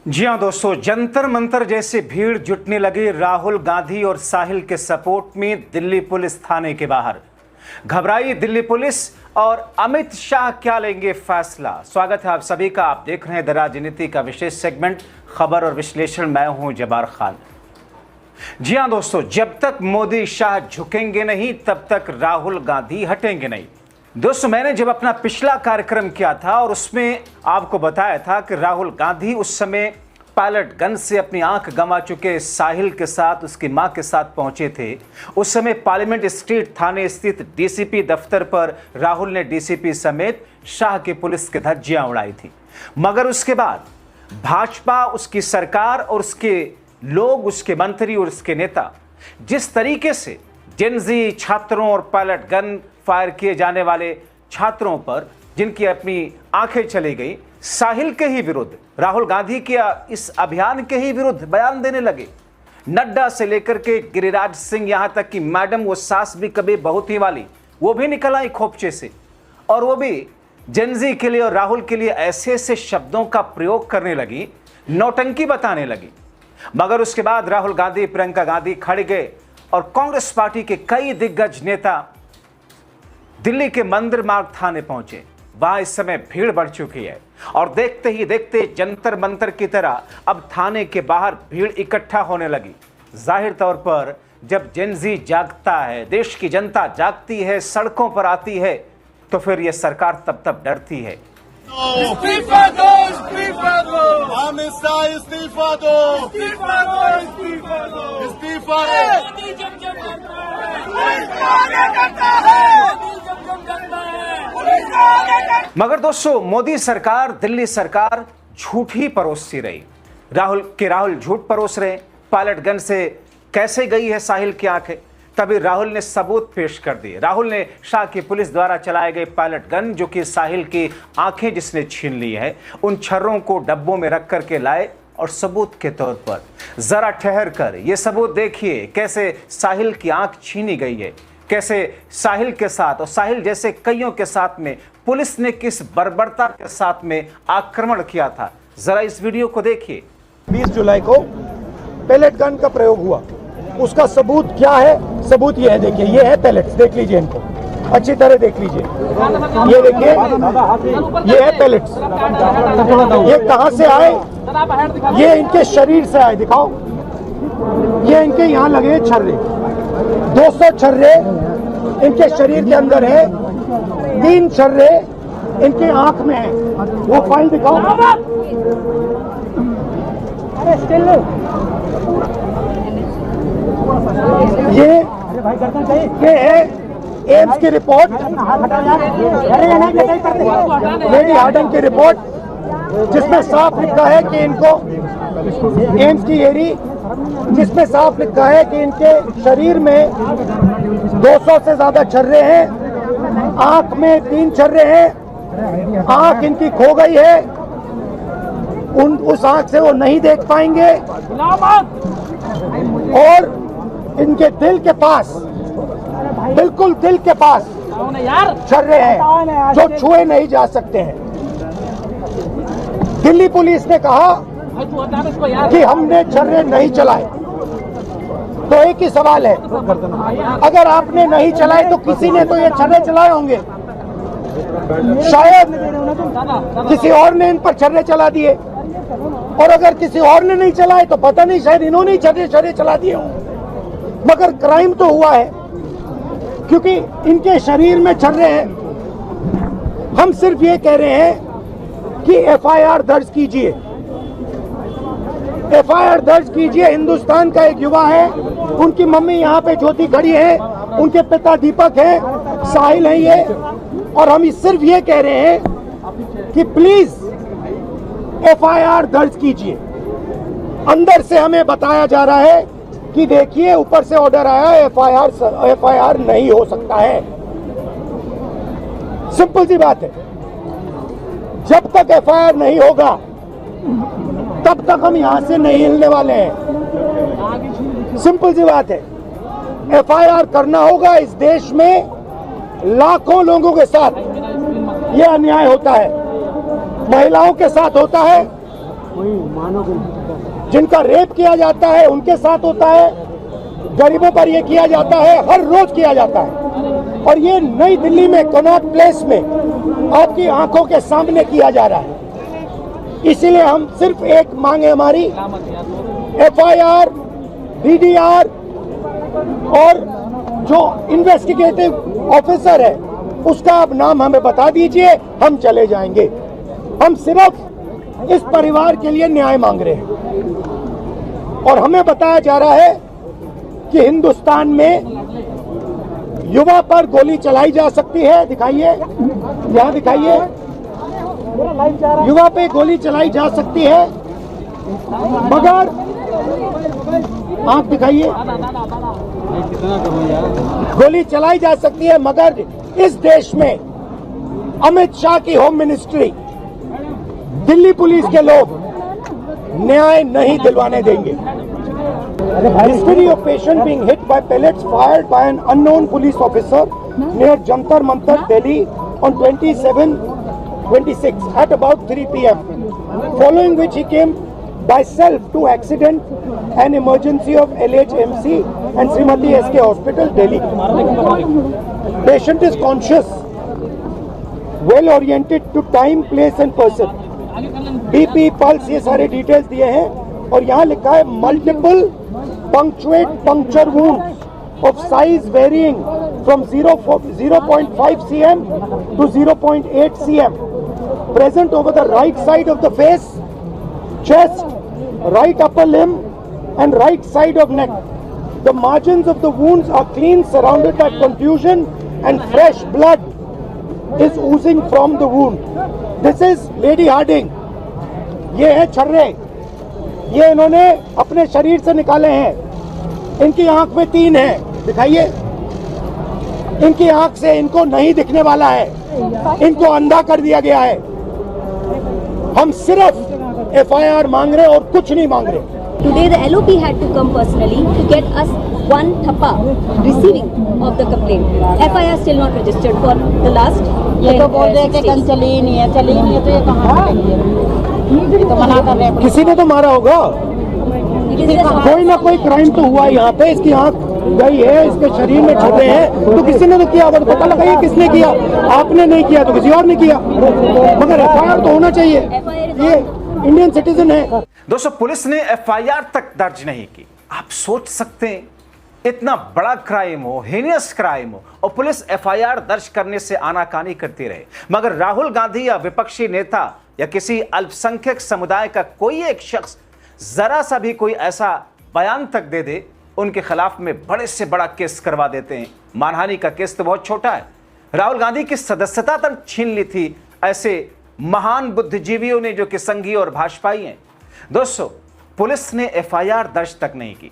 जी हां दोस्तों, जंतर मंतर जैसे भीड़ जुटने लगी राहुल गांधी और साहिल के सपोर्ट में दिल्ली पुलिस थाने के बाहर। घबराई दिल्ली पुलिस और अमित शाह क्या लेंगे फैसला। स्वागत है आप सभी का। आप देख रहे हैं द राजनीति का विशेष सेगमेंट खबर और विश्लेषण। मैं हूं जबार खान। जी हां दोस्तों, जब तक मोदी शाह झुकेंगे नहीं तब तक राहुल गांधी हटेंगे नहीं। दोस्तों, मैंने जब अपना पिछला कार्यक्रम किया था और उसमें आपको बताया था कि राहुल गांधी उस समय पायलट गन से अपनी आंख गंवा चुके साहिल के साथ, उसकी मां के साथ पहुंचे थे। उस समय पार्लियामेंट स्ट्रीट थाने स्थित डीसीपी दफ्तर पर राहुल ने डीसीपी समेत शाह की पुलिस की धज्जियां उड़ाई थी। मगर उसके बाद भाजपा, उसकी सरकार और उसके लोग, उसके मंत्री और उसके नेता जिस तरीके से जेनजी छात्रों और पायलट गन फायर किए जाने वाले छात्रों पर जिनकी अपनी आंखें चली गई, साहिल के ही विरुद्ध, राहुल गांधी के इस अभियान के ही विरुद्ध बयान देने लगे। नड्डा से लेकर के गिरिराज सिंह, यहां तक कि मैडम वो सास भी कभी बहुत ही वाली, वो भी निकल आई खोपचे से, और वो भी जेनजी के लिए और राहुल के लिए ऐसे ऐसे शब्दों का प्रयोग करने लगी, नौटंकी बताने लगी। मगर उसके बाद राहुल गांधी, प्रियंका गांधी खड़े गए और कांग्रेस पार्टी के कई दिग्गज नेता दिल्ली के मंदिर मार्ग थाने पहुंचे। वहां इस समय भीड़ बढ़ चुकी है और देखते ही देखते जंतर मंतर की तरह अब थाने के बाहर भीड़ इकट्ठा होने लगी। जाहिर तौर पर जब जेनजी जागता है, देश की जनता जागती है, सड़कों पर आती है, तो फिर यह सरकार तब डरती है। इस्तीफा दो, इस्तीफा दो, अमित शाह इस्तीफा दो, इस्तीफा दो, इस्तीफा दो, इस्तीफा मोदी जब जब करता है, पुलिस आगे करता है, मोदी जब जब करता है, पुलिस आगे करता है। मगर दोस्तों, मोदी सरकार, दिल्ली सरकार झूठ ही परोसती रही। राहुल झूठ परोस रहे। पायलट गन से कैसे गई है साहिल की आंखें, तभी राहुल ने सबूत पेश कर दिए। राहुल ने शाह की पुलिस द्वारा चलाए गए पायलट गन, जो कि साहिल की आंखें जिसने छीन ली है, उन छर्रों को डब्बों में रख करके लाए और सबूत के तौर पर जरा ठहर कर ये सबूत देखिए कैसे साहिल की आंख छीनी गई है, कैसे साहिल के साथ और साहिल जैसे कईयों के साथ में पुलिस ने किस बर्बरता के साथ में आक्रमण किया था। जरा इस वीडियो को देखिए। 20 जुलाई को पैलेट गन का प्रयोग हुआ, उसका सबूत क्या है? सबूत ये है, देखिए, ये है पैलेट्स, देख लीजिए, इनको अच्छी तरह देख लीजिए। ये देखिए, ये है पैलेट्स। ये कहां से आए? ये इनके शरीर से आए, दिखाओ। ये इनके यहाँ लगे छर्रे, 200 छर्रे इनके शरीर के अंदर है, 3 छर्रे इनके आंख में है। वो फाइल दिखाओ। ये है एम्स की रिपोर्ट, लेडी हार्डन की रिपोर्ट, जिसमें साफ लिखा है कि इनको एम्स की एरी, जिसमें साफ लिखा है कि इनके शरीर में 200 से ज्यादा छर्रे हैं, आंख में 3 छर्रे हैं, आंख इनकी खो गई है, उस आंख से वो नहीं देख पाएंगे, और इनके दिल के पास, बिल्कुल दिल के पास छर्रे हैं जो छुए नहीं जा सकते हैं। दिल्ली पुलिस ने कहा कि हमने छर्रे नहीं चलाए। तो एक ही सवाल है, अगर आपने नहीं चलाए तो किसी ने तो ये छर्रे चलाए होंगे। शायद किसी और ने इन पर छर्रे चला दिए, और अगर किसी और ने नहीं चलाए तो पता नहीं, शायद इन्होंने ही छर्रे चला दिए हों। मगर क्राइम तो हुआ है, क्योंकि इनके शरीर में छर्रे हैं। हम सिर्फ ये कह रहे हैं कि एफआईआर दर्ज कीजिए, एफआईआर दर्ज कीजिए। हिंदुस्तान का एक युवा है, उनकी मम्मी यहाँ पे ज्योति खड़ी है, उनके पिता दीपक है, साहिल है ये, और हम सिर्फ ये कह रहे हैं कि प्लीज एफआईआर दर्ज कीजिए। अंदर से हमें बताया जा रहा है कि देखिए, ऊपर से ऑर्डर आया, एफआईआर नहीं हो सकता है। सिंपल सी बात है, जब तक एफआईआर नहीं होगा तब तक हम यहां से नहीं हिलने वाले हैं। सिंपल सी बात है, एफआईआर करना होगा। इस देश में लाखों लोगों के साथ यह अन्याय होता है, महिलाओं के साथ होता है, जिनका रेप किया जाता है उनके साथ होता है, गरीबों पर यह किया जाता है, हर रोज किया जाता है। और ये नई दिल्ली में कनॉट प्लेस में आपकी आंखों के सामने किया जा रहा है। इसीलिए हम सिर्फ एक मांग है हमारी, एफआईआर, डीडीआर और जो इन्वेस्टिगेटिव ऑफिसर है उसका आप नाम हमें बता दीजिए, हम चले जाएंगे। हम सिर्फ इस परिवार के लिए न्याय मांग रहे हैं। और हमें बताया जा रहा है कि हिंदुस्तान में युवा पर गोली चलाई जा सकती है। दिखाइए, यहां दिखाइए, युवा पे गोली चलाई जा सकती है, मगर आंख दिखाइए, गोली चलाई जा सकती है, मगर इस देश में अमित शाह की होम मिनिस्ट्री, दिल्ली पुलिस के लोग न्याय नहीं दिलवाने देंगे। History of patient being hit by pellets fired by an unknown police officer near Jantar Mantar, Delhi on 27/26 at about 3 p.m. Following which he came by self to accident and emergency of LHMC and Srimati SK Hospital, Delhi. Patient is conscious, well oriented to time, place and person. BP, pulse, ये सारे details दिए हैं। और यहाँ लिखा है multiple punctuate puncture wounds of size varying from 0.5 cm to 0.8 cm present over the right side of the face, chest, right upper limb and right side of neck. The margins of the wounds are clean, surrounded by confusion and fresh blood is oozing from the wound. This is Lady Harding. ये है छर्रे, ये इन्होंने अपने शरीर से निकाले हैं। इनकी आंख में 3 है, दिखाइए, इनकी आंख से इनको नहीं दिखने वाला है, इनको अंधा कर दिया गया है। हम सिर्फ एफआईआर मांग रहे और कुछ नहीं मांग रहे। Today the LOP had to come personally to get us one thappa receiving of the complaint. FIR still not registered for the last ये तो बोल रहे थे कल चली ही नहीं है तो ये कहाँ चलेंगे? ये तो मना कर रहे हैं। किसी ने तो मारा होगा, कोई ना कोई क्राइम तो हुआ यहाँ पे। इसकी आंख गई है, इसके शरीर में छुरे हैं, तो किसी ने तो किया होगा। तो पता लगाइए किसने किया। आपने नहीं किया तो किसी और ने किया, मगर एफआईआर तो होना चाहिए। ये इंडियन सिटीजन है। दोस्तों, पुलिस ने एफआईआर तक दर्ज नहीं की। आप सोच सकते हैं, इतना बड़ा क्राइम हो, हीनियस क्राइम हो, और पुलिस एफआईआर दर्ज करने से आनाकानी करती रहे। मगर राहुल गांधी या विपक्षी नेता या किसी अल्पसंख्यक समुदाय का कोई एक शख्स जरा सा भी कोई ऐसा बयान तक दे दे, उनके खिलाफ में बड़े से बड़ा केस करवा देते हैं। मानहानि का केस तो बहुत छोटा है। राहुल गांधी की सदस्यता तक छीन ली थी ऐसे महान बुद्धिजीवियों ने, जो कि संघी और भाजपाई हैं। दोस्तों, पुलिस ने एफआईआर दर्ज तक नहीं की,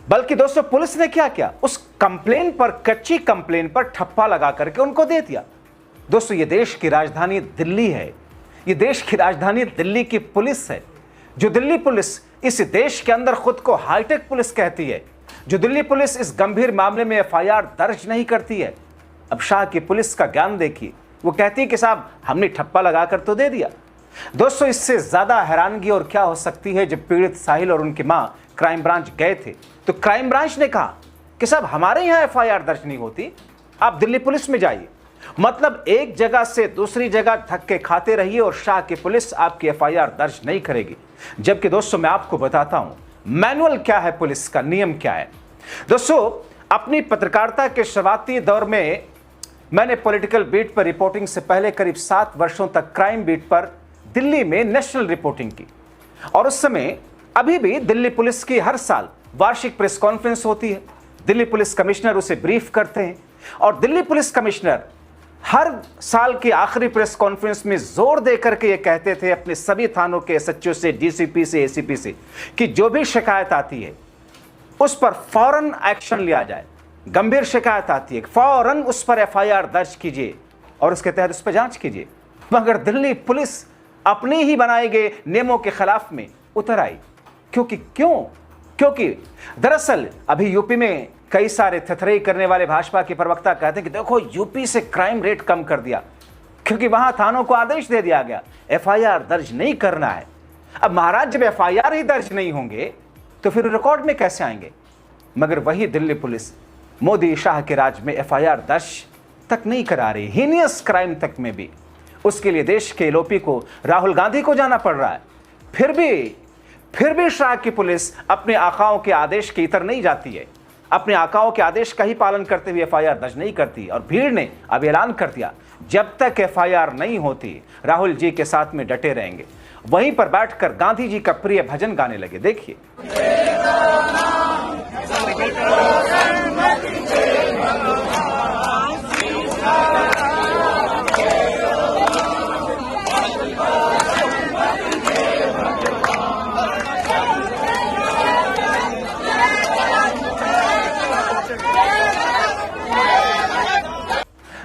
बल्कि दोस्तों पुलिस ने क्या किया, उस कंप्लेन पर, कच्ची कंप्लेन पर ठप्पा लगा करके उनको दे दिया। दोस्तों, ये देश की राजधानी दिल्ली है, ये देश की राजधानी दिल्ली की पुलिस है। जो दिल्ली पुलिस इस देश के अंदर खुद को हाईटेक पुलिस कहती है, जो दिल्ली पुलिस इस गंभीर मामले में एफआईआर दर्ज नहीं करती है। अब शाह की पुलिस का ज्ञान देखिए, वो कहती है कि साहब हमने ठप्पा लगाकर तो दे दिया। दोस्तों, इससे ज्यादा हैरानगी और क्या हो सकती है। जब पीड़ित साहिल और उनकी मां क्राइम ब्रांच गए थे, तो क्राइम ब्रांच ने कहा कि साहब हमारे यहां एफआईआर दर्ज नहीं होती, आप दिल्ली पुलिस में जाइए। मतलब एक जगह से दूसरी जगह धक्के खाते रहिए और शाह की पुलिस आपकी एफआईआर दर्ज नहीं करेगी। जबकि दोस्तों, मैं आपको बताता हूं मैनुअल क्या है, पुलिस का नियम क्या है। दोस्तों, अपनी पत्रकारिता के शुरुआती दौर में मैंने पॉलिटिकल बीट पर रिपोर्टिंग से पहले करीब 7 वर्षों तक क्राइम बीट पर दिल्ली में नेशनल रिपोर्टिंग की। और उस समय अभी भी दिल्ली पुलिस की हर साल वार्षिक प्रेस कॉन्फ्रेंस होती है। दिल्ली पुलिस कमिश्नर उसे ब्रीफ करते हैं और दिल्ली पुलिस कमिश्नर हर साल की आखिरी प्रेस कॉन्फ्रेंस में जोर देकर के ये कहते थे अपने सभी थानों के एसएचओ से, डीसीपी से, एसीपी से, कि जो भी शिकायत आती है उस पर फौरन एक्शन लिया जाए। गंभीर शिकायत आती है, फौरन उस पर एफआईआर दर्ज कीजिए और उसके तहत उस पर जांच कीजिए। मगर दिल्ली पुलिस अपने ही बनाए गए नियमों के खिलाफ में उतर आई। क्योंकि दरअसल अभी यूपी में कई सारे थथरई करने वाले भाजपा के प्रवक्ता कहते हैं कि देखो यूपी से क्राइम रेट कम कर दिया। क्योंकि वहां थानों को आदेश दे दिया गया एफआईआर दर्ज नहीं करना है। अब महाराज जब एफआईआर ही दर्ज नहीं होंगे तो फिर रिकॉर्ड में कैसे आएंगे? मगर वही दिल्ली पुलिस मोदी शाह के राज में एफआईआर दर्ज तक नहीं करा रही, हीनियस क्राइम तक में भी। उसके लिए देश के एलओपी को राहुल गांधी को जाना पड़ रहा है। फिर भी शाह की पुलिस अपने आकाओं के आदेश के इतर नहीं जाती है, अपने आकाओं के आदेश का ही पालन करते हुए एफआईआर दर्ज नहीं करती। और भीड़ ने अब ऐलान कर दिया जब तक एफआईआर नहीं होती राहुल जी के साथ में डटे रहेंगे। वहीं पर बैठकर गांधी जी का प्रिय भजन गाने लगे। देखिए।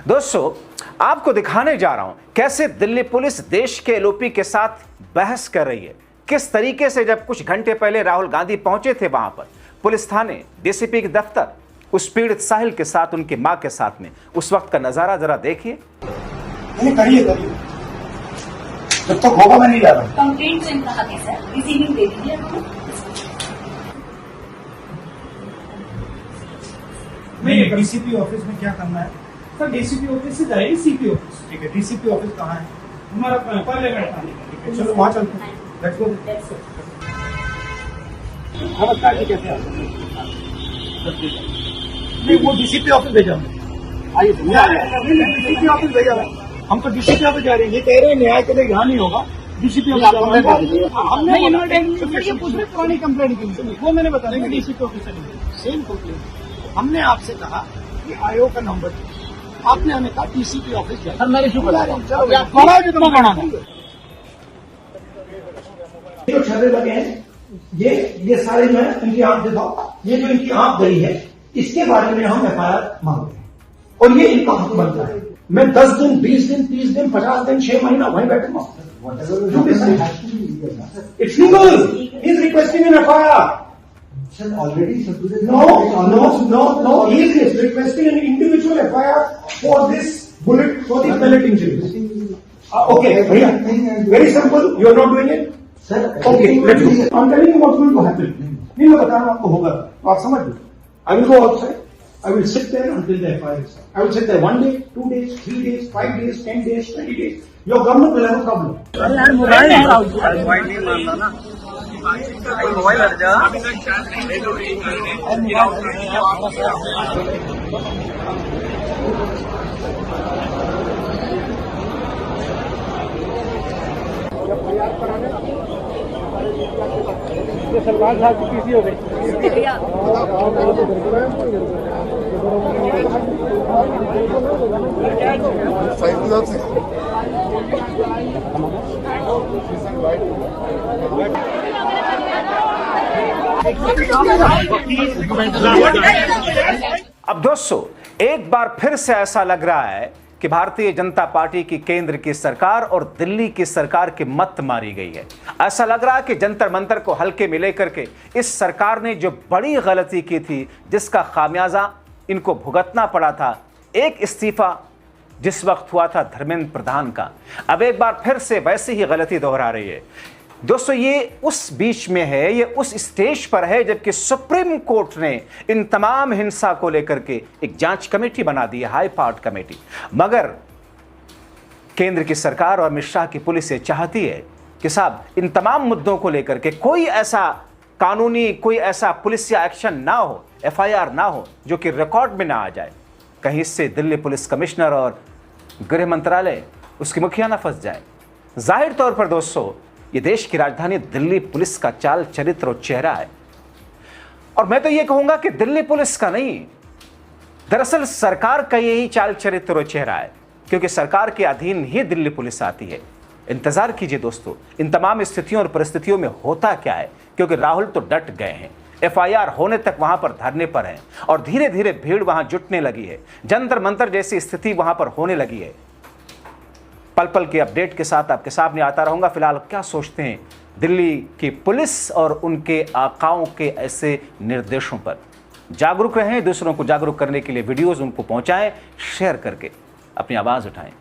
दोस्तों, आपको दिखाने जा रहा हूं कैसे दिल्ली पुलिस देश के एलओपी के साथ बहस कर रही है। किस तरीके से जब कुछ घंटे पहले राहुल गांधी पहुंचे थे वहां पर पुलिस थाने, डीसीपी के दफ्तर, उस पीड़ित साहिल के साथ, उनकी मां के साथ में, उस वक्त का नजारा जरा देखिए। करिए जब तक होगा मैं नहीं जा रहा। कंप्लेंट से कहा गया सर, रिसीविंग दे दीजिए। नहीं, डीसीपी ऑफिस में क्या करना है सर? डीसीपी ऑफिस से जाएगी सीपी ऑफिस। ठीक है, डीसीपी ऑफिस कहाँ है? हमारा पार्लियामेंट थाने। ठीक है, चलो वहाँ चलते हैं। Let's go. नमस्कार जी, कैसे हैं? नहीं, वो डीसीपी ऑफिस भेजा आइए, डीसीपी ऑफिस भेजा है। हम तो डीसीपी ऑफिस जा रहे हैं। ये कह रहे हैं न्याय के लिए यहाँ नहीं होगा, डीसीपी ऑफिस। हमने पुरानी कंप्लेंट की, वो मैंने बताया डीसीपी ऑफिस सेम कंप्लेंट। हमने आपसे कहा कि आयोग का नंबर, आपने हमें कहा टीसीपी ऑफिस जाए। मेरे क्यों बता रहे हैं? जितना बना जो छर्रे लगे हैं, ये सारे जो है इनकी आंख दिखाओ। ये जो इनकी आंख गई है, इसके बारे में हम एफआईआर मांगते हैं और ये इनका हक बनता है। मैं 10 दिन, 20 दिन, 30 दिन, 50 दिन, 6 महीना वहीं बैठूंगा। It's legal. He is requesting an FIR. Sir, already No. He is requesting an individual FIR for this bullet, for the pellet injuries. Okay, bhaiya. Very simple. You are not doing it? Sir, Okay, let's go. I'm telling you what's going to happen. नहीं, मैं बता रहा हूँ आपको होगा, तो आप समझ लो। I will go outside. I will sit there until the FIR is done. I will sit there 1 day, 2 days, 3 days, 5 days, 10 days, 20 days. Your government will have a problem. Mobile हट जा। सलमान साहब की पीसी हो गई। अब दोस्तों, एक बार फिर से ऐसा लग रहा है कि भारतीय जनता पार्टी की केंद्र की सरकार और दिल्ली की सरकार की मत मारी गई है। ऐसा लग रहा है कि जंतर मंतर को हल्के में लेकर के इस सरकार ने जो बड़ी गलती की थी, जिसका खामियाजा इनको भुगतना पड़ा था, एक इस्तीफा जिस वक्त हुआ था धर्मेंद्र प्रधान का, अब एक बार फिर से वैसी ही गलती दोहरा रही है। दोस्तों, ये उस बीच में है, ये उस स्टेज पर है जबकि सुप्रीम कोर्ट ने इन तमाम हिंसा को लेकर के एक जांच कमेटी बना दी है, हाई पावर्ड कमेटी। मगर केंद्र की सरकार और अमित शाह की पुलिस ये चाहती है कि साहब इन तमाम मुद्दों को लेकर के कोई ऐसा कानूनी, कोई ऐसा पुलिस या एक्शन ना हो, एफआईआर ना हो जो कि रिकॉर्ड में ना आ जाए। कहीं इससे दिल्ली पुलिस कमिश्नर और गृह मंत्रालय, उसकी मुखिया ना फंस जाए। जाहिर तौर पर दोस्तों, ये देश की राजधानी दिल्ली पुलिस का चाल, चरित्र और चेहरा है। और मैं तो ये कहूंगा कि दिल्ली पुलिस का नहीं, दरअसल सरकार का यही चाल, चरित्र और चेहरा है, क्योंकि सरकार के अधीन ही दिल्ली पुलिस आती है। इंतजार कीजिए दोस्तों, इन तमाम स्थितियों और परिस्थितियों में होता क्या है, क्योंकि राहुल तो डट गए हैं, एफआईआर होने तक वहां पर धरने पर हैं और धीरे धीरे भीड़ वहां जुटने लगी है, जंतर मंतर जैसी स्थिति वहां पर होने लगी है। पल पल के अपडेट के साथ आपके सामने आता रहूंगा। फिलहाल क्या सोचते हैं दिल्ली की पुलिस और उनके आकाओं के ऐसे निर्देशों पर? जागरूक रहें, दूसरों को जागरूक करने के लिए वीडियोस उनको पहुंचाएं, शेयर करके अपनी आवाज उठाएं।